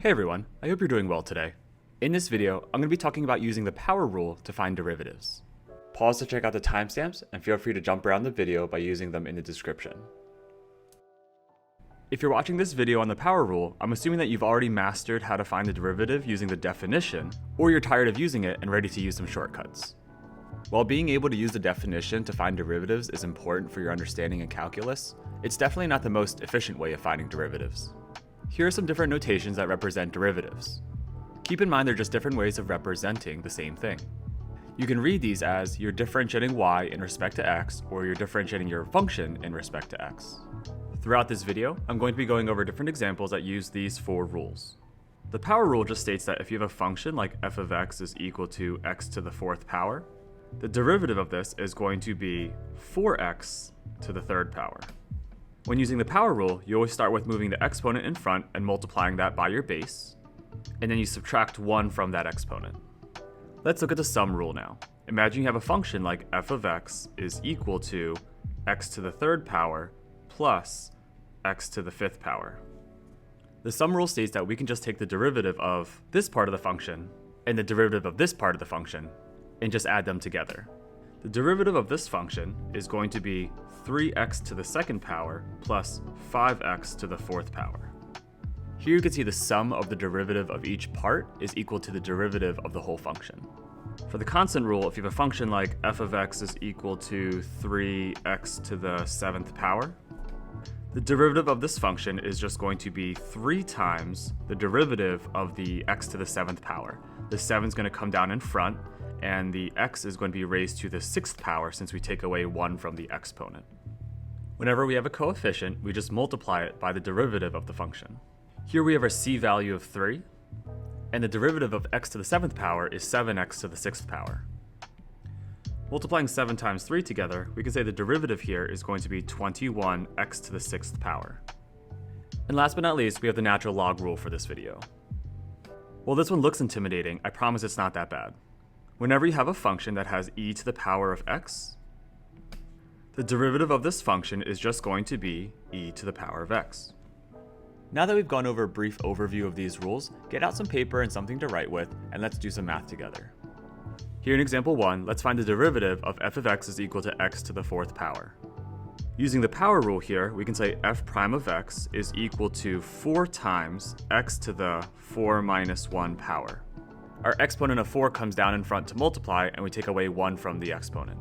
Hey everyone, I hope you're doing well today. In this video, I'm going to be talking about using the power rule to find derivatives. Pause to check out the timestamps and feel free to jump around the video by using them in the description. If you're watching this video on the power rule, I'm assuming that you've already mastered how to find the derivative using the definition, or you're tired of using it and ready to use some shortcuts. While being able to use the definition to find derivatives is important for your understanding in calculus, it's definitely not the most efficient way of finding derivatives. Here are some different notations that represent derivatives. Keep in mind they're just different ways of representing the same thing. You can read these as you're differentiating y in respect to x, or you're differentiating your function in respect to x. Throughout this video, I'm going to be going over different examples that use these four rules. The power rule just states that if you have a function like f of x is equal to x to the fourth power, the derivative of this is going to be 4x to the third power. When using the power rule, you always start with moving the exponent in front and multiplying that by your base, and then you subtract 1 from that exponent. Let's look at the sum rule now. Imagine you have a function like f of x is equal to x to the third power plus x to the fifth power. The sum rule states that we can just take the derivative of this part of the function and the derivative of this part of the function and just add them together. The derivative of this function is going to be 3x to the second power plus 5x to the fourth power. Here you can see the sum of the derivative of each part is equal to the derivative of the whole function. For the constant rule, if you have a function like f of x is equal to 3x to the seventh power, the derivative of this function is just going to be 3 times the derivative of the x to the seventh power. The 7 is going to come down in front, and the x is going to be raised to the sixth power since we take away 1 from the exponent. Whenever we have a coefficient, we just multiply it by the derivative of the function. Here we have our c value of 3, and the derivative of x to the seventh power is 7x to the sixth power. Multiplying 7 times 3 together, we can say the derivative here is going to be 21x to the sixth power. And last but not least, we have the natural log rule for this video. While this one looks intimidating, I promise it's not that bad. Whenever you have a function that has e to the power of x, the derivative of this function is just going to be e to the power of x. Now that we've gone over a brief overview of these rules, get out some paper and something to write with, and let's do some math together. Here in example 1, let's find the derivative of f of x is equal to x to the fourth power. Using the power rule here, we can say f prime of x is equal to 4 times x to the 4 minus 1 power. Our exponent of 4 comes down in front to multiply, and we take away 1 from the exponent.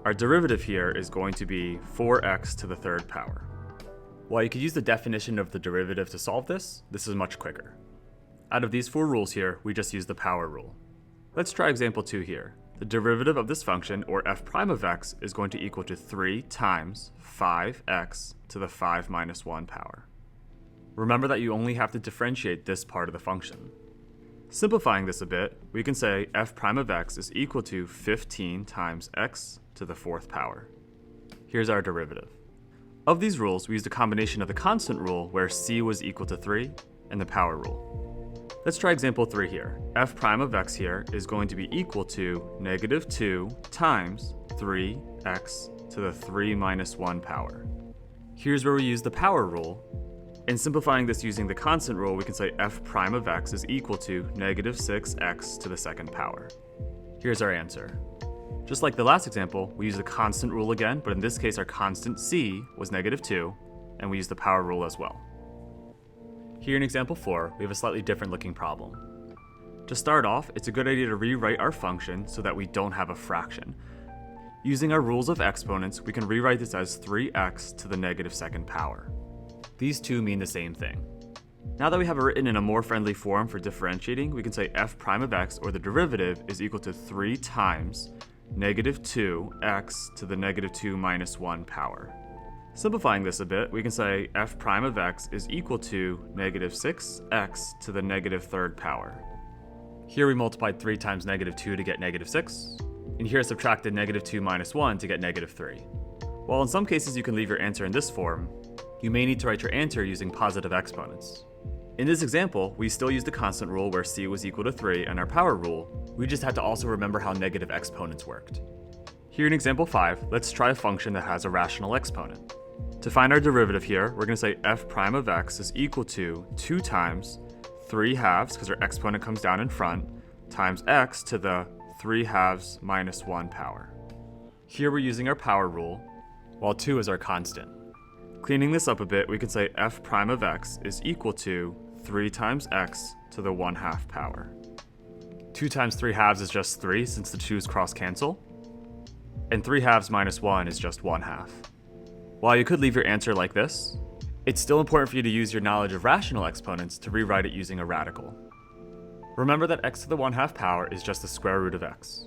Our derivative here is going to be 4x to the third power. While you could use the definition of the derivative to solve this is much quicker. Out of these 4 rules here, we just use the power rule. Let's try example 2 here. The derivative of this function, or f prime of x, is going to equal to 3 times 5x to the 5 minus 1 power. Remember that you only have to differentiate this part of the function. Simplifying this a bit, we can say f prime of x is equal to 15 times x to the fourth power. Here's our derivative. Of these rules, we used a combination of the constant rule, where c was equal to 3, and the power rule. Let's try example 3 here. F prime of x here is going to be equal to negative 2 times 3x to the 3 minus 1 power. Here's where we use the power rule. And simplifying this using the constant rule, we can say f prime of x is equal to negative 6x to the second power. Here's our answer. Just like the last example, we use the constant rule again, but in this case our constant c was negative 2, and we use the power rule as well. Here in example 4, we have a slightly different looking problem. To start off, it's a good idea to rewrite our function so that we don't have a fraction. Using our rules of exponents, we can rewrite this as 3x to the negative second power. These two mean the same thing. Now that we have it written in a more friendly form for differentiating, we can say f prime of x, or the derivative, is equal to 3 times negative 2x to the negative 2 minus 1 power. Simplifying this a bit, we can say f prime of x is equal to negative 6x to the negative third power. Here we multiplied 3 times negative 2 to get negative 6, and here I subtracted negative 2 minus 1 to get negative 3. While in some cases you can leave your answer in this form, you may need to write your answer using positive exponents. In this example, we still used the constant rule where c was equal to 3 and our power rule, we just had to also remember how negative exponents worked. Here in example 5, let's try a function that has a rational exponent. To find our derivative here, we're going to say f prime of x is equal to 2 times 3 halves, because our exponent comes down in front, times x to the 3 halves minus 1 power. Here we're using our power rule, while 2 is our constant. Cleaning this up a bit, we can say f prime of x is equal to 3 times x to the 1/2 power. 2 times 3 halves is just 3, since the 2's cross cancel. And 3 halves minus 1 is just 1/2. While you could leave your answer like this, it's still important for you to use your knowledge of rational exponents to rewrite it using a radical. Remember that x to the 1/2 power is just the square root of x.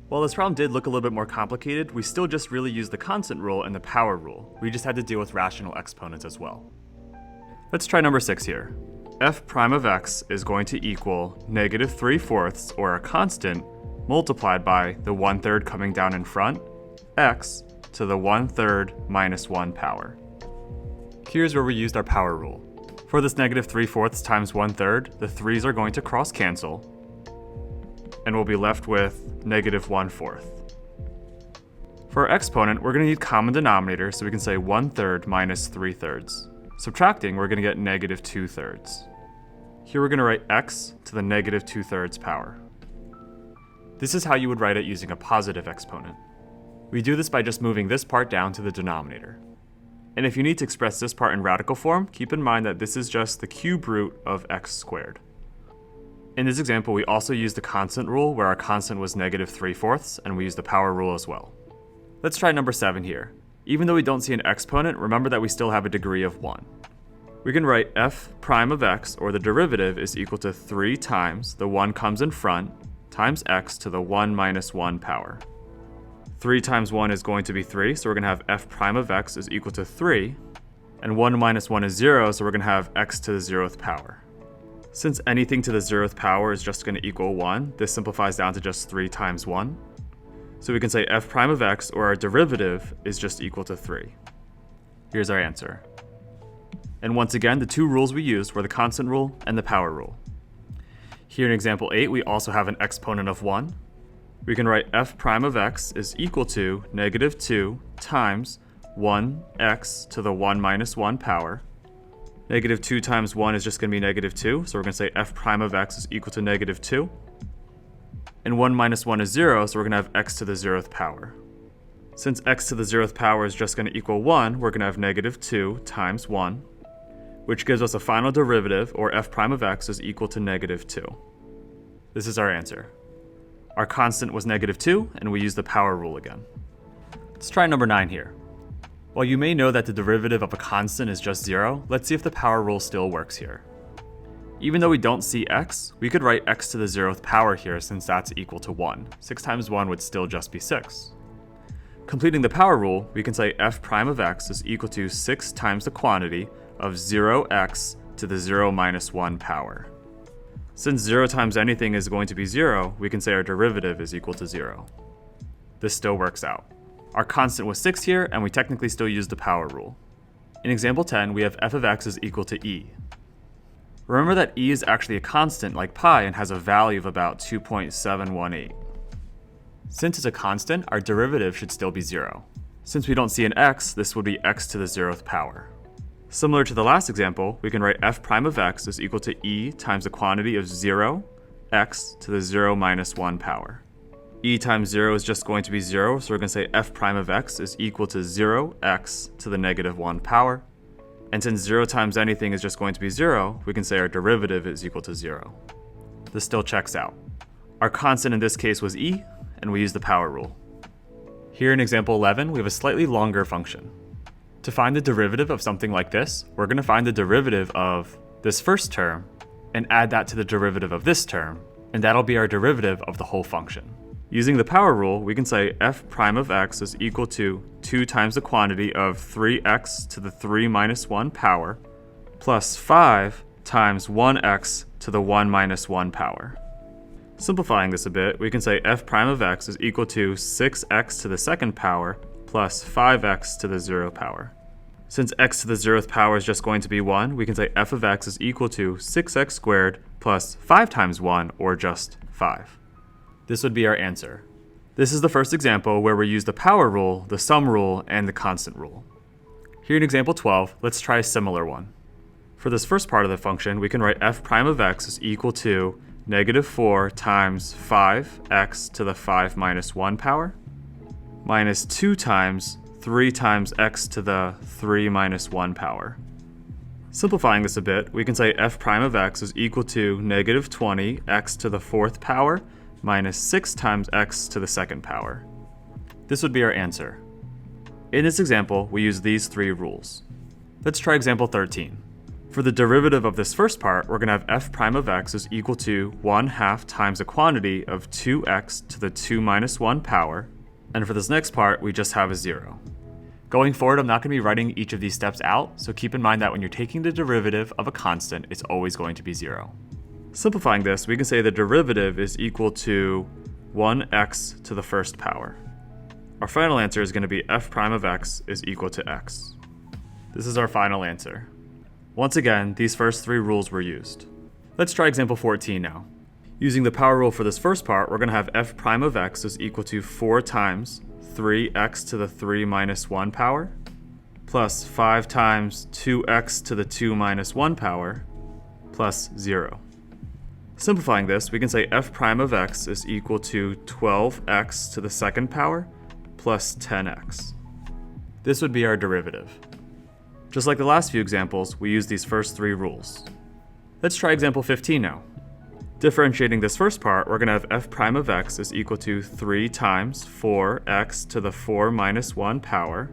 While this problem did look a little bit more complicated, we still just really used the constant rule and the power rule. We just had to deal with rational exponents as well. Let's try number 6 here. F prime of x is going to equal -3/4, or a constant, multiplied by the 1/3 coming down in front, x to the 1/3 minus 1 power. Here's where we used our power rule. For this -3/4 times 1/3, the 3's are going to cross cancel, and we'll be left with -1/4. For our exponent, we're going to need common denominator, so we can say 1/3 minus 3/3. Subtracting, we're going to get -2/3. Here we're going to write x to the -2/3 power. This is how you would write it using a positive exponent. We do this by just moving this part down to the denominator. And if you need to express this part in radical form, keep in mind that this is just the cube root of x squared. In this example, we also used the constant rule, where our constant was -3/4, and we used the power rule as well. Let's try number 7 here. Even though we don't see an exponent, remember that we still have a degree of 1. We can write f prime of x, or the derivative, is equal to 3 times the 1 comes in front, times x to the 1 minus 1 power. 3 times 1 is going to be 3, so we're going to have f prime of x is equal to 3, and 1 minus 1 is 0, so we're going to have x to the 0th power. Since anything to the 0th power is just going to equal 1, this simplifies down to just 3 times 1. So we can say f prime of x, or our derivative, is just equal to 3. Here's our answer. And once again, the two rules we used were the constant rule and the power rule. Here in example 8, we also have an exponent of 1. We can write f prime of x is equal to -2 times 1x to the 1 minus 1 power. -2 times 1 is just going to be -2, so we're going to say f prime of x is equal to -2. And 1 minus 1 is 0, so we're going to have x to the 0th power. Since x to the 0th power is just going to equal 1, we're going to have -2 times 1, which gives us a final derivative, or f prime of x is equal to -2. This is our answer. Our constant was -2, and we use the power rule again. Let's try number 9 here. While you may know that the derivative of a constant is just 0, let's see if the power rule still works here. Even though we don't see x, we could write x to the 0th power here, since that's equal to 1. 6 times 1 would still just be 6. Completing the power rule, we can say f prime of x is equal to 6 times the quantity of 0x to the 0 minus 1 power. Since 0 times anything is going to be 0, we can say our derivative is equal to 0. This still works out. Our constant was 6 here, and we technically still use the power rule. In example 10, we have f of x is equal to e. Remember that e is actually a constant like pi and has a value of about 2.718. Since it's a constant, our derivative should still be 0. Since we don't see an x, this would be x to the 0th power. Similar to the last example, we can write f prime of x is equal to e times the quantity of 0, x to the 0 minus 1 power. E times 0 is just going to be 0, so we're going to say f prime of x is equal to 0x to the -1 power. And since 0 times anything is just going to be 0, we can say our derivative is equal to 0. This still checks out. Our constant in this case was e, and we use the power rule. Here in example 11, we have a slightly longer function. To find the derivative of something like this, we're going to find the derivative of this first term and add that to the derivative of this term, and that'll be our derivative of the whole function. Using the power rule, we can say f prime of x is equal to 2 times the quantity of 3x to the 3 minus 1 power plus 5 times 1x to the 1 minus 1 power. Simplifying this a bit, we can say f prime of x is equal to 6x to the second power plus 5x to the 0 power. Since x to the 0th power is just going to be 1, we can say f of x is equal to 6x squared plus 5 times 1, or just 5. This would be our answer. This is the first example where we use the power rule, the sum rule, and the constant rule. Here in example 12, let's try a similar one. For this first part of the function, we can write f prime of x is equal to negative 4 times 5x to the 5 minus 1 power minus 2 times 3 times x to the 3 minus 1 power. Simplifying this a bit, we can say f prime of x is equal to negative 20 x to the 4th power minus 6 times x to the 2nd power. This would be our answer. In this example, we use these three rules. Let's try example 13. For the derivative of this first part, we're going to have f prime of x is equal to 1/2 times a quantity of 2x to the 2 minus 1 power, and for this next part, we just have a 0. Going forward, I'm not going to be writing each of these steps out, so keep in mind that when you're taking the derivative of a constant, it's always going to be 0. Simplifying this, we can say the derivative is equal to 1x to the first power. Our final answer is going to be f prime of x is equal to x. This is our final answer. Once again, these first three rules were used. Let's try example 14 now. Using the power rule for this first part, we're going to have f prime of x is equal to 4 times 3x to the 3 minus 1 power plus 5 times 2x to the 2 minus 1 power plus 0. Simplifying this, we can say f prime of x is equal to 12x to the 2nd power plus 10x. This would be our derivative. Just like the last few examples, we use these first three rules. Let's try example 15 now. Differentiating this first part, we're going to have f prime of x is equal to 3 times 4x to the 4 minus 1 power.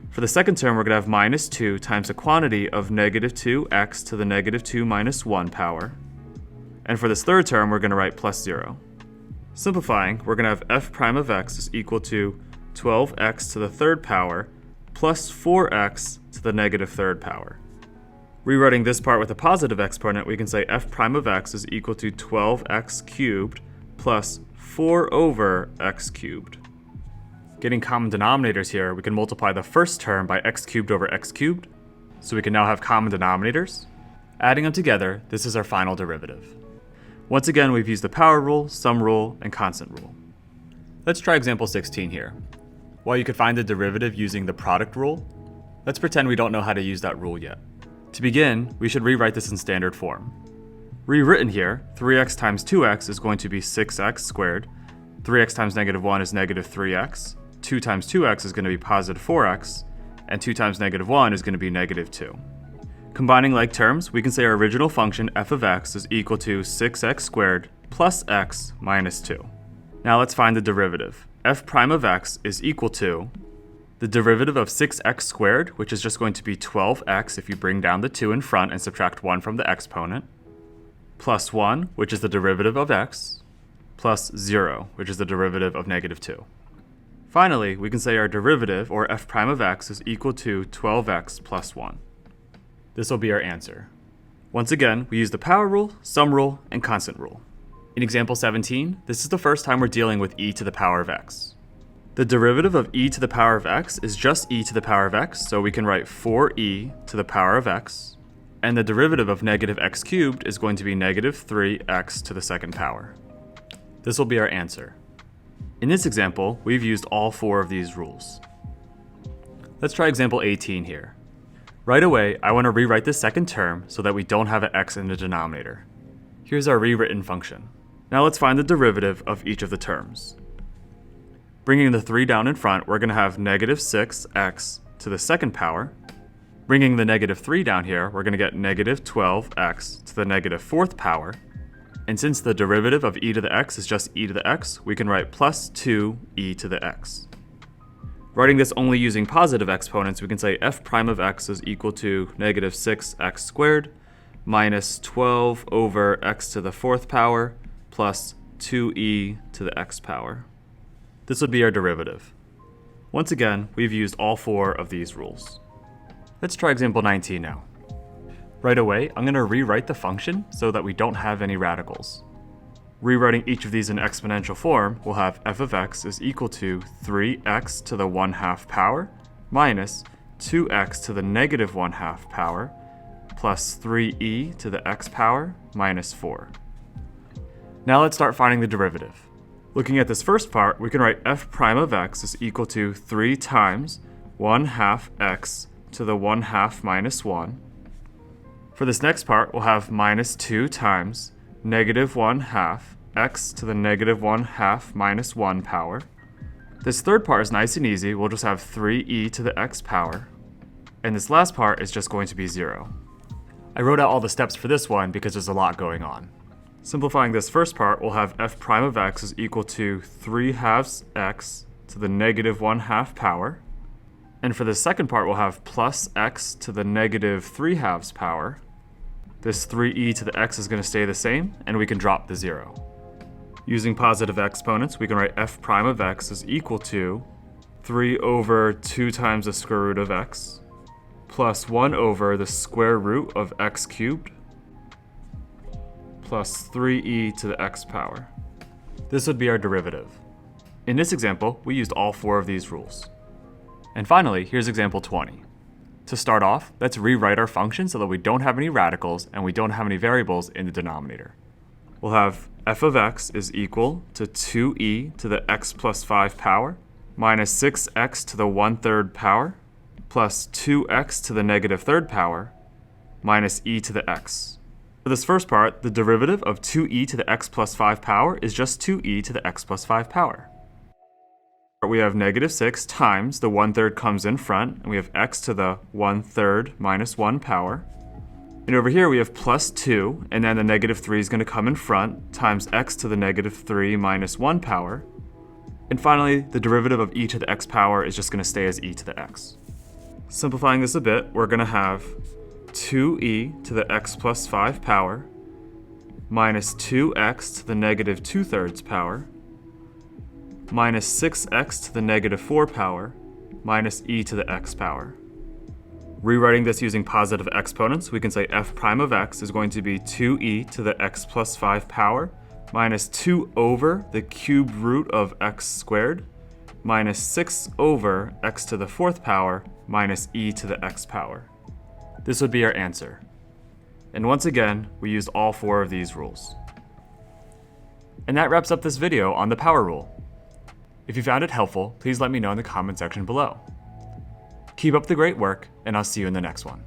For the second term, we're going to have minus 2 times a quantity of negative 2x to the negative 2 minus 1 power. And for this third term, we're going to write plus 0. Simplifying, we're going to have f prime of x is equal to 12x to the third power plus 4x to the negative third power. Rewriting this part with a positive exponent, we can say f prime of x is equal to 12x cubed plus 4 over x cubed. Getting common denominators here, we can multiply the first term by x cubed over x cubed, so we can now have common denominators. Adding them together, this is our final derivative. Once again, we've used the power rule, sum rule, and constant rule. Let's try example 16 here. While you could find the derivative using the product rule, let's pretend we don't know how to use that rule yet. To begin, we should rewrite this in standard form. Rewritten here, 3x times 2x is going to be 6x squared, 3x times negative 1 is negative 3x, 2 times 2x is going to be positive 4x, and 2 times negative 1 is going to be negative 2. Combining like terms, we can say our original function f of x is equal to 6x squared plus x minus 2. Now let's find the derivative. F prime of x is equal to the derivative of 6x squared, which is just going to be 12x if you bring down the 2 in front and subtract 1 from the exponent, plus 1, which is the derivative of x, plus 0, which is the derivative of negative 2. Finally, we can say our derivative, or f prime of x, is equal to 12x plus 1. This will be our answer. Once again, we use the power rule, sum rule, and constant rule. In example 17, this is the first time we're dealing with e to the power of x. The derivative of e to the power of x is just e to the power of x, so we can write 4e to the power of x, and the derivative of negative x cubed is going to be negative 3x to the 2nd power. This will be our answer. In this example, we've used all 4 of these rules. Let's try example 18 here. Right away, I want to rewrite this second term so that we don't have an x in the denominator. Here's our rewritten function. Now let's find the derivative of each of the terms. Bringing the 3 down in front, we're going to have negative 6x to the 2nd power. Bringing the negative 3 down here, we're going to get negative 12x to the negative 4th power. And since the derivative of e to the x is just e to the x, we can write plus 2e to the x. Writing this only using positive exponents, we can say f prime of x is equal to negative 6x squared minus 12 over x to the 4th power plus 2e to the x power. This would be our derivative. Once again, we've used all 4 of these rules. Let's try example 19 now. Right away, I'm going to rewrite the function so that we don't have any radicals. Rewriting each of these in exponential form, we'll have f of x is equal to 3x to the 1/2 power minus 2x to the negative 1/2 power plus 3e to the x power minus 4. Now let's start finding the derivative. Looking at this first part, we can write f prime of x is equal to 3 times 1/2 x to the 1/2 minus 1 For this next part, we'll have minus 2 times negative 1/2 x to the negative 1/2 minus 1 power. This third part is nice and easy. We'll just have 3e to the x power. And this last part is just going to be 0. I wrote out all the steps for this one because there's a lot going on. Simplifying this first part, we'll have f prime of x is equal to 3/2 x to the negative 1/2 power. And for the second part, we'll have plus x to the negative 3/2 power. This 3e to the x is going to stay the same, and we can drop the 0. Using positive exponents, we can write f prime of x is equal to 3 over 2 times the square root of x plus 1 over the square root of x cubed plus 3e to the x power. This would be our derivative. In this example, we used all 4 of these rules. And finally, here's example 20. To start off, let's rewrite our function so that we don't have any radicals and we don't have any variables in the denominator. We'll have f of x is equal to 2e to the x plus 5 power minus 6x to the 1/3 power plus 2x to the negative 3rd power minus e to the x. For this first part, the derivative of 2e to the x plus 5 power is just 2e to the x plus 5 power. We have negative 6 times the 1/3 comes in front, and we have x to the 1/3 minus 1 power. And over here we have plus 2, and then the negative 3 is going to come in front, times x to the negative 3 minus 1 power. And finally, the derivative of e to the x power is just going to stay as e to the x. Simplifying this a bit, we're going to have 2e to the x plus 5 power minus 2x to the negative 2/3 power minus 6x to the negative 4 power minus e to the x power. Rewriting this using positive exponents, we can say f prime of x is going to be 2e to the x plus 5 power minus 2 over the cubed root of x squared minus 6 over x to the 4th power minus e to the x power. This would be our answer. And once again, we used all 4 of these rules. And that wraps up this video on the power rule. If you found it helpful, please let me know in the comment section below. Keep up the great work, and I'll see you in the next one.